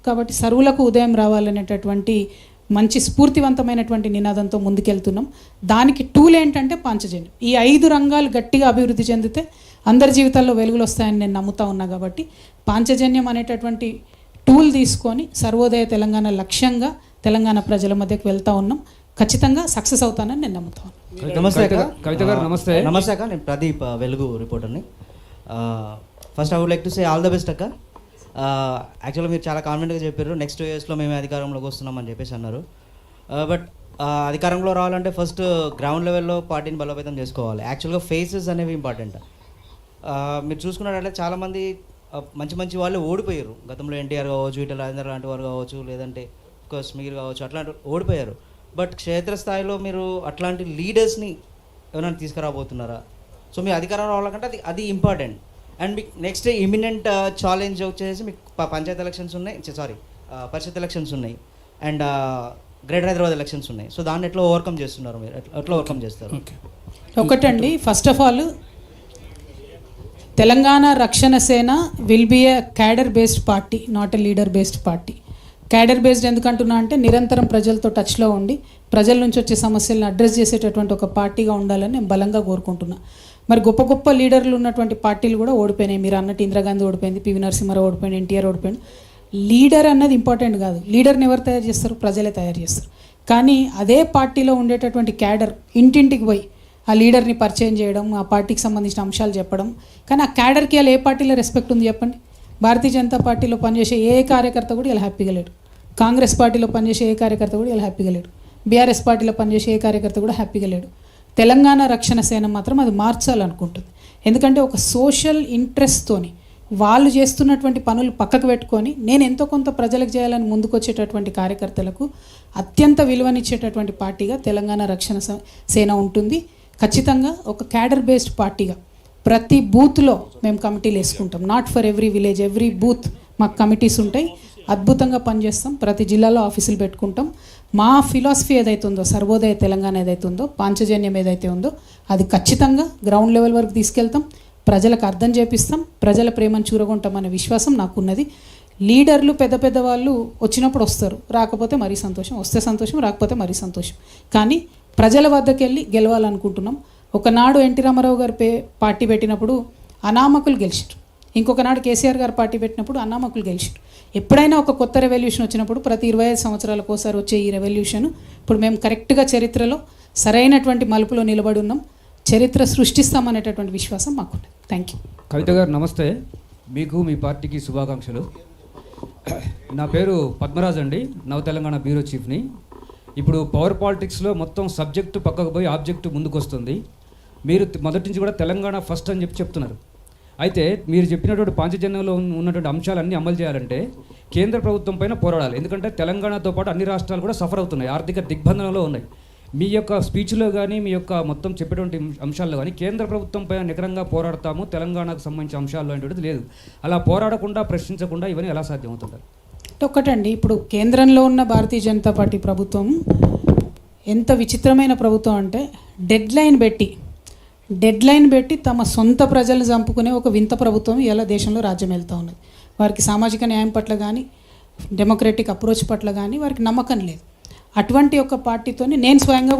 కాబట్టి సర్వులకు ఉదయం రావాలనేటటువంటి మంచి స్ఫూర్తివంతమైనటువంటి నినాదంతో ముందుకెళ్తున్నాం. దానికి టూల్ ఏంటంటే పాంచజన్యం. ఈ 5 రంగాలు గట్టిగా అభివృద్ధి చెందితే అందరి జీవితాల్లో వెలుగులు వస్తాయని నేను నమ్ముతా ఉన్నా. కాబట్టి పాంచజన్యం అనేటటువంటి టూల్ తీసుకొని సర్వోదయ తెలంగాణ లక్ష్యంగా తెలంగాణ ప్రజల మధ్యకు వెళ్తూ ఉన్నాం. ఖచ్చితంగా సక్సెస్ అవుతానని నేను నమ్ముతాను. నమస్తే కవిత గారు. నమస్తే. నమస్తే అక్క, నేను ప్రదీప్, వెలుగు రిపోర్టర్ని. First I would like to say all the best అక్క. యాక్చువల్గా మీరు చాలా కాన్ఫిడెంట్గా చెప్పారు, నెక్స్ట్ 2 yearsలో మేమే అధికారంలోకి వస్తున్నామని చెప్పేసి అన్నారు. బట్ అధికారంలో రావాలంటే ఫస్ట్ గ్రౌండ్ లెవెల్లో పార్టీని బలోపేతం చేసుకోవాలి. యాక్చువల్గా ఫేసెస్ అనేవి ఇంపార్టెంట్. మీరు చూసుకున్నట్లయితే చాలామంది మంచి మంచి వాళ్ళు ఓడిపోయారు గతంలో. ఎన్టీఆర్ కావచ్చు, ఈటెల రాజేందర్ లాంటి వారు కావచ్చు, లేదంటే కోర్స్ మీరు కావచ్చు, అట్లాంటి ఓడిపోయారు. బట్ క్షేత్రస్థాయిలో మీరు అట్లాంటి లీడర్స్ని ఎవరైనా తీసుకురాబోతున్నారా? సో మీ అధికారం రావాలంటే అది ఇంపార్టెంట్. అండ్ మీకు నెక్స్ట్ ఇమినెంట్ ఛాలెంజ్ వచ్చేసి మీకు పంచాయత్ ఎలక్షన్స్ ఉన్నాయి, పరిషత్ ఎలక్షన్స్ ఉన్నాయి, అండ్ గ్రేటర్ హైదరాబాద్ ఎలక్షన్స్ ఉన్నాయి. సో దాన్ని ఎట్లా ఓవర్కమ్ చేస్తున్నారు మీరు? ఎట్లా ఓవర్కమ్ చేస్తారు? ఒకటండి, first of all Telangana Rakshana Sena will be a cadre based party, not a leader based party. Cadre based ఎందుకంటున్నా అంటే నిరంతరం ప్రజలతో టచ్లో ఉండి ప్రజల నుంచి వచ్చే సమస్యలను అడ్రస్ చేసేటటువంటి ఒక పార్టీగా ఉండాలని నేను బలంగా కోరుకుంటున్నా. మరి గొప్ప గొప్ప లీడర్లు ఉన్నటువంటి పార్టీలు కూడా ఓడిపోయినాయి. మీరు అన్నట్టు ఇందిరాగాంధీ ఓడిపోయింది, పివి నరసింహారావు ఓడిపోయింది, ఎన్టీఆర్ ఓడిపోయింది. లీడర్ అన్నది ఇంపార్టెంట్ కాదు. లీడర్ని ఎవరు తయారు చేస్తారు? ప్రజలే తయారు చేస్తారు. కానీ అదే పార్టీలో ఉండేటటువంటి క్యాడర్ ఇంటింటికి పోయి ఆ లీడర్ని పరిచయం చేయడం, ఆ పార్టీకి సంబంధించిన అంశాలు చెప్పడం. కానీ ఆ క్యాడర్కి ఇలా ఏ పార్టీలో రెస్పెక్ట్ ఉంది చెప్పండి? భారతీయ జనతా పార్టీలో పనిచేసే ఏ కార్యకర్త కూడా ఇలా హ్యాపీగా లేడు. కాంగ్రెస్ పార్టీలో పనిచేసే ఏ కార్యకర్త కూడా ఇలా హ్యాపీగా లేడు. బీఆర్ఎస్ పార్టీలో పనిచేసే ఏ కార్యకర్త కూడా హ్యాపీగా లేడు. తెలంగాణ రక్షణ సేన మాత్రం అది మార్చాలనుకుంటుంది. ఎందుకంటే ఒక సోషల్ ఇంట్రెస్ట్తోని వాళ్ళు చేస్తున్నటువంటి పనులు పక్కకు పెట్టుకొని నేను ఎంతో కొంత ప్రజలకు చేయాలని ముందుకొచ్చేటటువంటి కార్యకర్తలకు అత్యంత విలువనిచ్చేటటువంటి పార్టీగా తెలంగాణ రక్షణ సేన ఉంటుంది. ఖచ్చితంగా ఒక క్యాడర్ బేస్డ్ పార్టీగా ప్రతి బూత్లో మేము కమిటీలు వేసుకుంటాం. Not for every village, every booth మాకు కమిటీస్ ఉంటాయి. అద్భుతంగా పనిచేస్తాం. ప్రతి జిల్లాలో ఆఫీసులు పెట్టుకుంటాం. మా ఫిలాసఫీ ఏదైతే ఉందో, సర్వోదయ తెలంగాణ ఏదైతే ఉందో, పాంచజన్యం ఏదైతే ఉందో అది ఖచ్చితంగా గ్రౌండ్ లెవెల్ వరకు తీసుకెళ్తాం. ప్రజలకు అర్థం చేపిస్తాం. ప్రజల ప్రేమను చూరగొంటామనే విశ్వాసం నాకున్నది. లీడర్లు పెద్ద పెద్ద వాళ్ళు వచ్చినప్పుడు వస్తారు, రాకపోతే మరీ సంతోషం, వస్తే సంతోషం, రాకపోతే మరీ సంతోషం. కానీ ప్రజల వద్దకు వెళ్ళి గెలవాలనుకుంటున్నాం. ఒకనాడు ఎన్టీ రామారావు గారు పార్టీ పెట్టినప్పుడు అనామకులు గెలిచారు. ఇంకొకనాడు కేసీఆర్ గారు పార్టీ పెట్టినప్పుడు అనామకులు గెలిచారు. ఎప్పుడైనా ఒక కొత్త రెవల్యూషన్ వచ్చినప్పుడు ప్రతి 25 సంవత్సరాలకు ఒకసారి వచ్చే ఈ రెవల్యూషన్ ఇప్పుడు మేము కరెక్ట్గా చరిత్రలో సరైనటువంటి మలుపులో నిలబడి ఉన్నాం. చరిత్ర సృష్టిస్తామనేటటువంటి విశ్వాసం మాకున్నది. Thank you. కవిత గారు నమస్తే. మీకు మీ పార్టీకి శుభాకాంక్షలు. నా పేరు పద్మరాజ్ అండి, నవ తెలంగాణ బ్యూరో చీఫ్ని. ఇప్పుడు పవర్ పాలిటిక్స్లో మొత్తం సబ్జెక్టు పక్కకు పోయి ఆబ్జెక్టు ముందుకు వస్తుంది. మీరు మొదటి నుంచి కూడా తెలంగాణ ఫస్ట్ అని చెప్తున్నారు. అయితే మీరు చెప్పినటువంటి పాంచజన్యంలో ఉన్నటువంటి అంశాలన్నీ అమలు చేయాలంటే కేంద్ర ప్రభుత్వం పైన పోరాడాలి. ఎందుకంటే తెలంగాణతో పాటు అన్ని రాష్ట్రాలు కూడా సఫర్ అవుతున్నాయి, ఆర్థిక దిగ్బంధనంలో ఉన్నాయి. మీ యొక్క స్పీచ్లో కానీ మీ యొక్క మొత్తం చెప్పేటువంటి అంశాల్లో కానీ కేంద్ర ప్రభుత్వం పైన నికరంగా పోరాడతాము, తెలంగాణకు సంబంధించిన అంశాలు అనేటువంటిది లేదు. అలా పోరాడకుండా, ప్రశ్నించకుండా ఇవన్నీ ఎలా సాధ్యమవుతుంటారు? ఒక్కటండి, ఇప్పుడు కేంద్రంలో ఉన్న భారతీయ జనతా పార్టీ ప్రభుత్వం ఎంత విచిత్రమైన ప్రభుత్వం అంటే డెడ్ లైన్ పెట్టి తమ సొంత ప్రజలను చంపుకునే ఒక వింత ప్రభుత్వం ఇలా దేశంలో రాజ్యం వెళ్తూ ఉన్నది. వారికి సామాజిక న్యాయం పట్ల కానీ డెమోక్రటిక్ అప్రోచ్ పట్ల కానీ వారికి నమ్మకం లేదు. అటువంటి ఒక పార్టీతోని నేను స్వయంగా కూడా